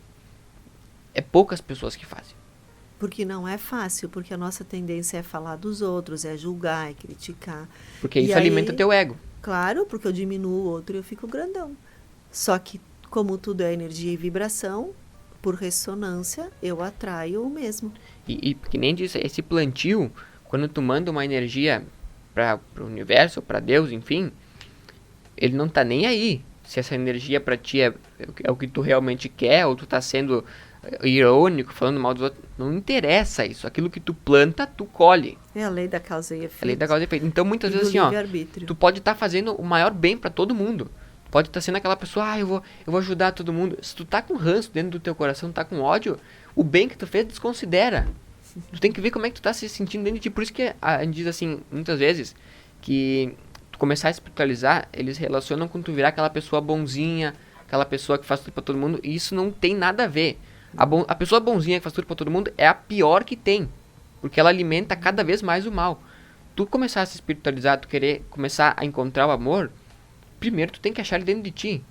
é poucas pessoas que fazem. Porque não é fácil, porque a nossa tendência é falar dos outros, é julgar, é criticar. Porque isso alimenta teu ego. Claro, porque eu diminuo o outro e eu fico grandão. Só que, como tudo é energia e vibração, por ressonância, eu atraio o mesmo. E que nem disse, esse plantio, quando tu manda uma energia para o universo, para Deus, enfim, ele não tá nem aí. Se essa energia para ti é o que tu realmente quer, ou tu tá sendo irônico, falando mal dos outros, não interessa isso. Aquilo que tu planta, tu colhe. É a lei da causa e efeito. A lei da causa e efeito. Então, muitas vezes assim, tu pode estar fazendo o maior bem para todo mundo. Pode estar sendo aquela pessoa, eu vou ajudar todo mundo. Se tu tá com ranço dentro do teu coração, tá com ódio, o bem que tu fez, desconsidera. Tu tem que ver como é que tu tá se sentindo dentro de ti. Por isso que a gente diz assim, muitas vezes, que tu começar a espiritualizar, eles relacionam com tu virar aquela pessoa bonzinha, aquela pessoa que faz tudo pra todo mundo, e isso não tem nada a ver. A pessoa bonzinha que faz tudo pra todo mundo é a pior que tem, porque ela alimenta cada vez mais o mal. Tu começar a se espiritualizar, tu querer começar a encontrar o amor, primeiro tu tem que achar ele dentro de ti.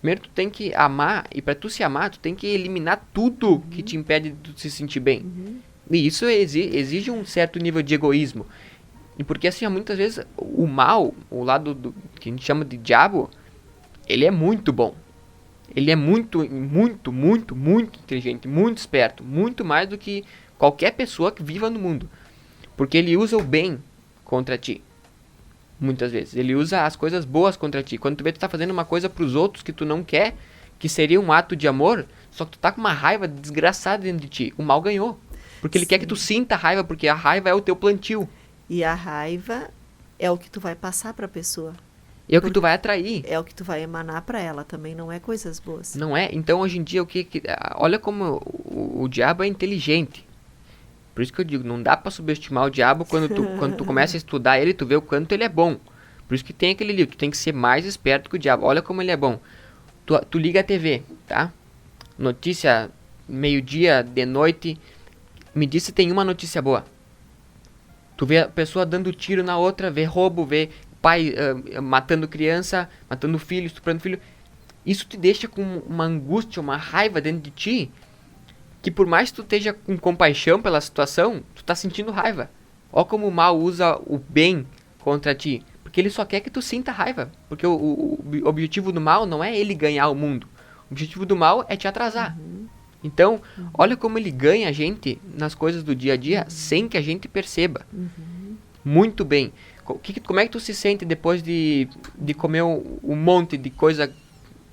Primeiro tu tem que amar, e para tu se amar, tu tem que eliminar tudo que te impede de tu se sentir bem. E isso exige um certo nível de egoísmo. E porque assim, muitas vezes o mal, o lado que a gente chama de diabo, ele é muito bom. Ele é muito, muito, muito, muito inteligente, muito esperto, muito mais do que qualquer pessoa que viva no mundo. Porque ele usa o bem contra ti. Muitas vezes. Ele usa as coisas boas contra ti. Quando tu vê, tu tá fazendo uma coisa pros outros que tu não quer, que seria um ato de amor, só que tu tá com uma raiva desgraçada dentro de ti. O mal ganhou. Porque ele quer que tu sinta raiva, porque a raiva é o teu plantio. E a raiva é o que tu vai passar pra pessoa. É o que tu vai atrair. É o que tu vai emanar pra ela também, não é coisas boas. Não é? Então, hoje em dia, olha como o diabo é inteligente. Por isso que eu digo, não dá pra subestimar o diabo quando tu começa a estudar ele, tu vê o quanto ele é bom. Por isso que tem aquele livro, tu tem que ser mais esperto que o diabo. Olha como ele é bom. Tu liga a TV, tá? Notícia, meio-dia, de noite. Me diz se tem uma notícia boa. Tu vê a pessoa dando tiro na outra, vê roubo, vê pai matando criança, matando filho, estuprando filho. Isso te deixa com uma angústia, uma raiva dentro de ti, que por mais que tu esteja com compaixão pela situação, tu tá sentindo raiva. Ó como o mal usa o bem contra ti. Porque ele só quer que tu sinta raiva. Porque o objetivo do mal não é ele ganhar o mundo. O objetivo do mal é te atrasar. Então, olha como ele ganha a gente nas coisas do dia a dia sem que a gente perceba. Muito bem. Como é que tu se sente depois de comer um monte de coisa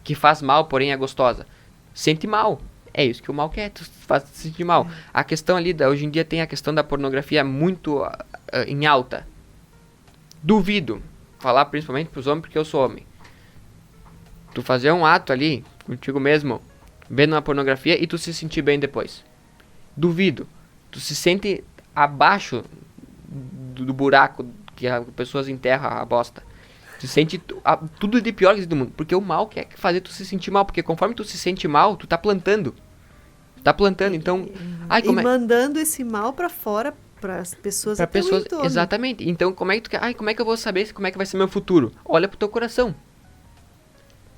que faz mal, porém é gostosa? Sente mal. É isso que o mal quer, tu faz se sentir mal. A questão ali, hoje em dia tem a questão da pornografia muito em alta. Duvido, falar principalmente pros homens porque eu sou homem. Tu fazer um ato ali, contigo mesmo, vendo uma pornografia e tu se sentir bem depois. Duvido. Tu se sente abaixo do buraco que as pessoas enterram a bosta. Tu sente tudo de pior que existe do mundo. Porque o mal quer fazer tu se sentir mal. Porque conforme tu se sente mal, tu tá plantando. Então... mandando esse mal pra fora, pras pessoas pra pessoas, exatamente. Então como é que tu quer... como é que eu vou saber como é que vai ser meu futuro? Olha pro teu coração.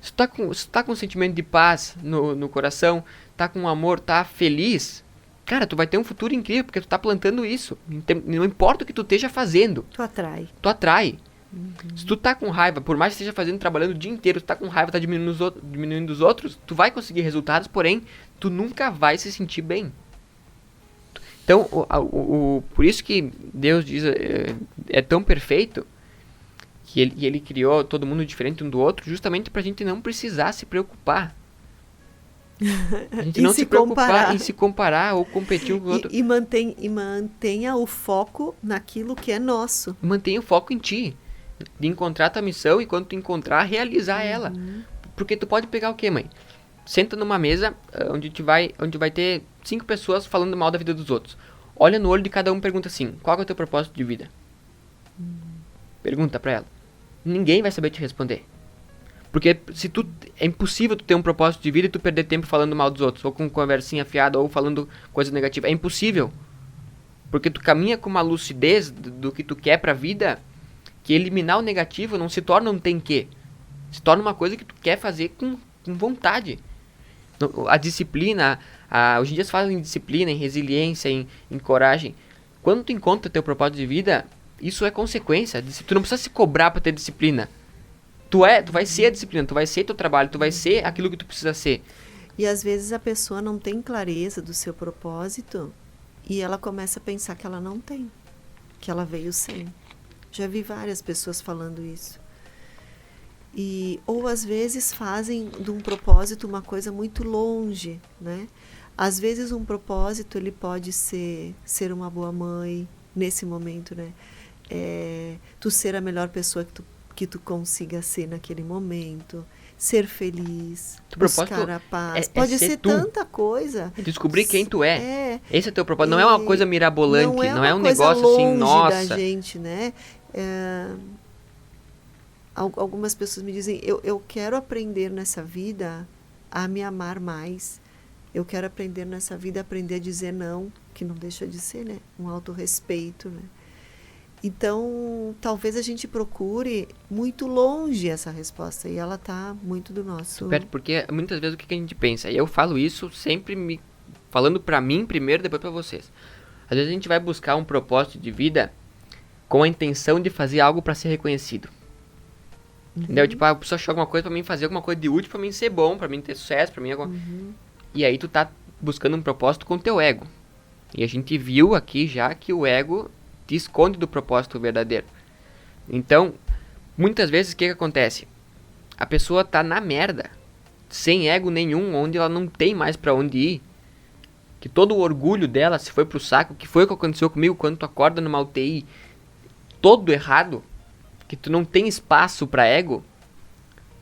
Se tu tá com um sentimento de paz no coração, tá com amor, tá feliz, cara, tu vai ter um futuro incrível, porque tu tá plantando isso. Não importa o que tu esteja fazendo. Tu atrai. Tu atrai. Se tu tá com raiva, por mais que esteja fazendo, trabalhando o dia inteiro, tu tá com raiva, tá diminuindo os outros, tu vai conseguir resultados, porém, tu nunca vai se sentir bem. Então, por isso que Deus diz, é tão perfeito, que ele criou todo mundo diferente um do outro, justamente pra gente não precisar se preocupar. A gente não se preocupar em se comparar ou competir um com o outro. E mantenha o foco naquilo que é nosso. Mantenha o foco em ti. De encontrar tua missão e quando tu encontrar, realizar ela. Porque tu pode pegar o quê, mãe? Senta numa mesa onde vai ter 5 pessoas falando mal da vida dos outros. Olha no olho de cada um e pergunta assim: qual é o teu propósito de vida? Pergunta pra ela. Ninguém vai saber te responder. Porque é impossível tu ter um propósito de vida e tu perder tempo falando mal dos outros, ou com conversinha fiada, ou falando coisa negativa. É impossível. Porque tu caminha com uma lucidez do que tu quer pra vida, que eliminar o negativo não se torna um tem que. Se torna uma coisa que tu quer fazer com vontade. A disciplina, hoje em dia se fala em disciplina, em resiliência, em coragem. Quando tu encontra teu propósito de vida, isso é consequência. Tu não precisa se cobrar pra ter disciplina. Tu vai ser a disciplina, tu vai ser teu trabalho, tu vai ser aquilo que tu precisa ser. E às vezes a pessoa não tem clareza do seu propósito e ela começa a pensar que ela não tem, que ela veio sem. Já vi várias pessoas falando isso. Ou às vezes fazem de um propósito uma coisa muito longe, né? Às vezes um propósito ele pode ser uma boa mãe nesse momento, né? Tu ser a melhor pessoa que tu consiga ser naquele momento, ser feliz, buscar a paz. Pode ser tanta coisa. Descobrir quem tu é. Esse é teu propósito. Não é uma coisa mirabolante, não é um negócio assim, nossa. Da gente, né? Algumas pessoas me dizem, eu quero aprender nessa vida a me amar mais. Eu quero aprender nessa vida, aprender a dizer não, que não deixa de ser, né? Um autorrespeito, né? Então, talvez a gente procure muito longe essa resposta e ela está muito do nosso... Perto, porque muitas vezes o que a gente pensa, e eu falo isso sempre falando para mim primeiro, depois para vocês. Às vezes a gente vai buscar um propósito de vida com a intenção de fazer algo para ser reconhecido. Entendeu? Tipo, a pessoa joga alguma coisa para mim, fazer alguma coisa de útil para mim ser bom, para mim ter sucesso, para mim... E aí tu tá buscando um propósito com o teu ego. E a gente viu aqui já que o ego te esconde do propósito verdadeiro. Então, muitas vezes o que acontece? A pessoa tá na merda, sem ego nenhum, onde ela não tem mais pra onde ir. Que todo o orgulho dela se foi pro saco, que foi o que aconteceu comigo quando tu acorda numa UTI, todo errado, que tu não tem espaço pra ego,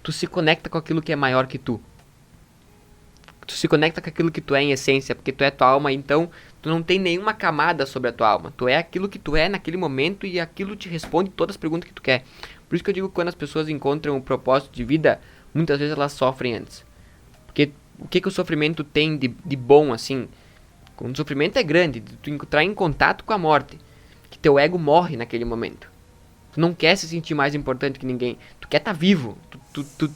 tu se conecta com aquilo que é maior que tu. Tu se conecta com aquilo que tu é em essência, porque tu é tua alma, então tu não tem nenhuma camada sobre a tua alma. Tu é aquilo que tu é naquele momento e aquilo te responde todas as perguntas que tu quer. Por isso que eu digo que quando as pessoas encontram o propósito de vida, muitas vezes elas sofrem antes. Porque o que o sofrimento tem de bom, assim? Quando o sofrimento é grande, tu entrar em contato com a morte, que teu ego morre naquele momento. Tu não quer se sentir mais importante que ninguém. Tu quer estar vivo. Tu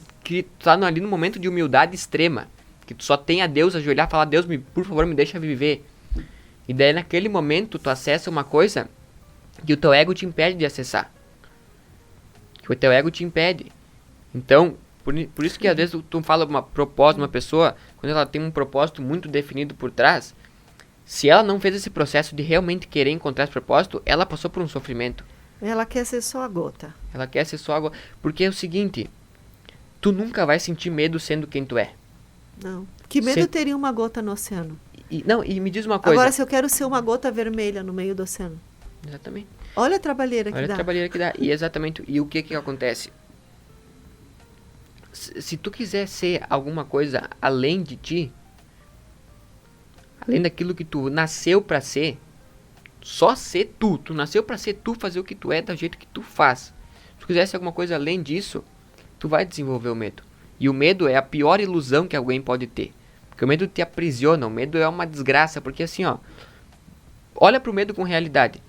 tá ali no momento de humildade extrema. Que tu só tem a Deus, ajoelhar e falar, Deus, por favor, me deixa viver. E daí naquele momento tu acessa uma coisa que o teu ego te impede de acessar. Que o teu ego te impede. Então, por isso que às vezes tu fala uma propósito, uma pessoa, quando ela tem um propósito muito definido por trás, se ela não fez esse processo de realmente querer encontrar esse propósito, ela passou por um sofrimento. Ela quer ser só a gota. Ela quer ser só a gota. Porque é o seguinte, tu nunca vai sentir medo sendo quem tu é. Não. Que medo teria uma gota no oceano? E me diz uma coisa. Agora, se eu quero ser uma gota vermelha no meio do oceano. Exatamente. Olha a trabalheira que dá. Olha a trabalheira que dá. E exatamente. E o que acontece? Se tu quiser ser alguma coisa além de ti, além daquilo que tu nasceu pra ser, só ser tu. Tu nasceu pra ser tu, fazer o que tu é, do jeito que tu faz. Se tu quiser ser alguma coisa além disso, tu vai desenvolver o medo. E o medo é a pior ilusão que alguém pode ter. Porque o medo te aprisiona, o medo é uma desgraça. Porque assim, ó, olha pro medo com realidade.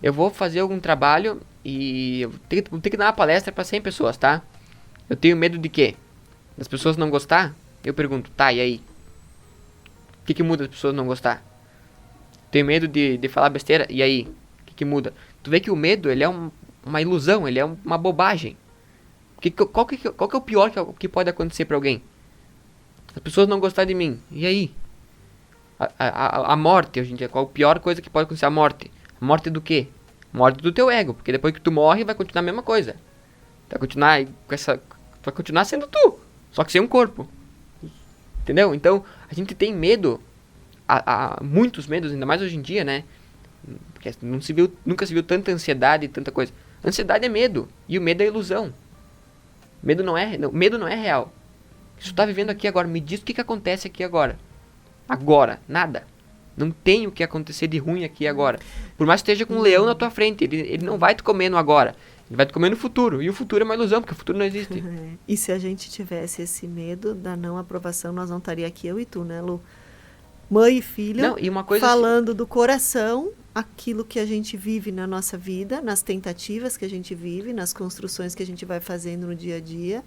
Eu vou fazer algum trabalho e eu vou ter que dar uma palestra para 100 pessoas, tá? Eu tenho medo de quê? Das pessoas não gostar, eu pergunto, tá, e aí? O que muda as pessoas não gostar? Tenho medo de falar besteira, e aí? O que muda? Tu vê que o medo, ele é uma ilusão, ele é uma bobagem. Qual que é o pior que pode acontecer pra alguém? As pessoas não gostar de mim, e aí? A morte, hoje em dia, qual a pior coisa que pode acontecer? A morte. A morte do quê? Morte do teu ego, porque depois que tu morre, vai continuar a mesma coisa. Vai continuar sendo tu, só que sem um corpo. Entendeu? Então, a gente tem medo, muitos medos, ainda mais hoje em dia, né? Porque nunca se viu tanta ansiedade e tanta coisa. Ansiedade é medo, e o medo é ilusão. Medo não é real. Se tu tá vivendo aqui agora, me diz o que acontece aqui agora. Agora, nada. Não tem o que acontecer de ruim aqui agora. Por mais que esteja com um leão na tua frente, ele não vai te comer no agora. Ele vai te comer no futuro. E o futuro é uma ilusão, porque o futuro não existe. E se a gente tivesse esse medo da não aprovação, nós não estaria aqui, eu e tu, né, Lu? Mãe e filho, não, e uma coisa falando assim, do coração, aquilo que a gente vive na nossa vida, nas tentativas que a gente vive, nas construções que a gente vai fazendo no dia a dia,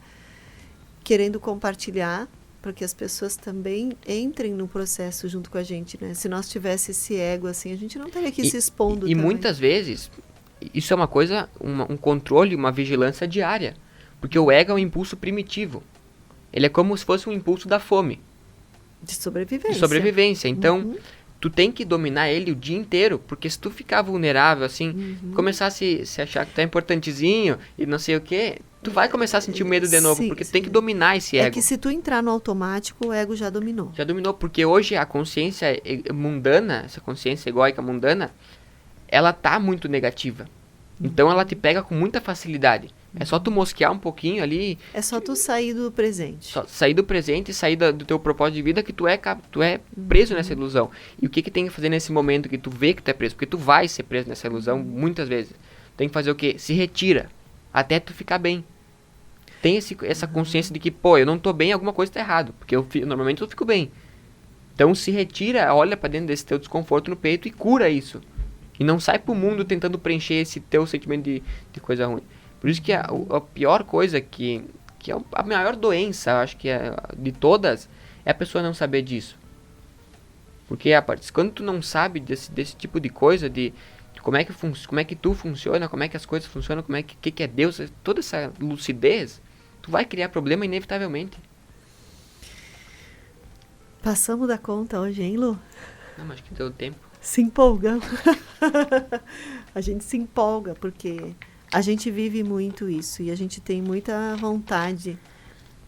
querendo compartilhar, para que as pessoas também entrem no processo junto com a gente, né? Se nós tivesse esse ego assim, a gente não estaria aqui se expondo. E muitas vezes, isso é uma coisa, um controle, uma vigilância diária. Porque o ego é um impulso primitivo. Ele é como se fosse um impulso da fome. De sobrevivência. De sobrevivência. Então, tu tem que dominar ele o dia inteiro, porque se tu ficar vulnerável, assim, começar a se achar que tu é importantezinho e não sei o quê, tu vai começar a sentir o medo de novo, sim, porque tu tem que dominar esse ego. É que se tu entrar no automático, o ego já dominou. Já dominou, porque hoje a consciência mundana, essa consciência egóica mundana, ela tá muito negativa. Então ela te pega com muita facilidade. É só tu mosquear um pouquinho ali. É só tu sair do presente. Sair do presente e sair do teu propósito de vida, que tu é preso nessa ilusão. E o que tem que fazer nesse momento que tu vê que tu é preso? Porque tu vai ser preso nessa ilusão muitas vezes. Tem que fazer o quê? Se retira. Até tu ficar bem. Tem essa consciência de que, pô, eu não tô bem, alguma coisa tá errado. Porque normalmente eu fico bem. Então se retira, olha pra dentro desse teu desconforto no peito e cura isso. E não sai pro mundo tentando preencher esse teu sentimento de coisa ruim. Por isso que a pior coisa que é a maior doença, eu acho que de todas, é a pessoa não saber disso. Porque quando tu não sabe desse tipo de coisa, de como é que tu funciona, como é que as coisas funcionam, como é que é Deus, toda essa lucidez, tu vai criar problema inevitavelmente. Passamos da conta hoje, hein, Lu? Não, mas acho que deu tempo. Se empolgamos. A gente se empolga porque a gente vive muito isso e a gente tem muita vontade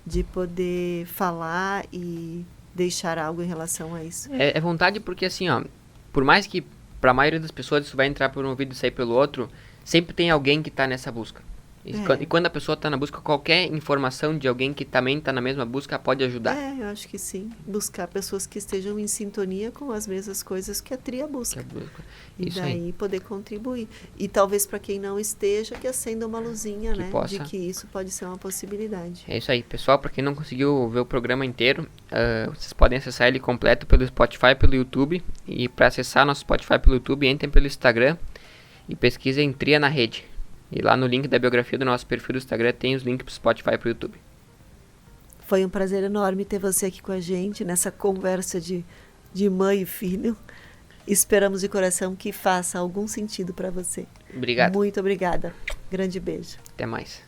de poder falar e deixar algo em relação a isso. É vontade porque, assim, ó, por mais que para a maioria das pessoas isso vai entrar por um ouvido e sair pelo outro, sempre tem alguém que está nessa busca. E quando a pessoa está na busca, qualquer informação de alguém que também está na mesma busca pode ajudar. Eu acho que sim. Buscar pessoas que estejam em sintonia com as mesmas coisas que a tria busca. E isso daí aí. Poder contribuir. E talvez para quem não esteja, que acenda uma luzinha, que né? Possa. De que isso pode ser uma possibilidade. É isso aí. Pessoal, para quem não conseguiu ver o programa inteiro, vocês podem acessar ele completo pelo Spotify, pelo YouTube. E para acessar nosso Spotify pelo YouTube, entrem pelo Instagram e pesquisem Tria na Rede. E lá no link da biografia do nosso perfil do Instagram tem os links pro Spotify e pro YouTube. Foi um prazer enorme ter você aqui com a gente nessa conversa de mãe e filho. Esperamos de coração que faça algum sentido para você. Obrigado. Muito obrigada. Grande beijo. Até mais.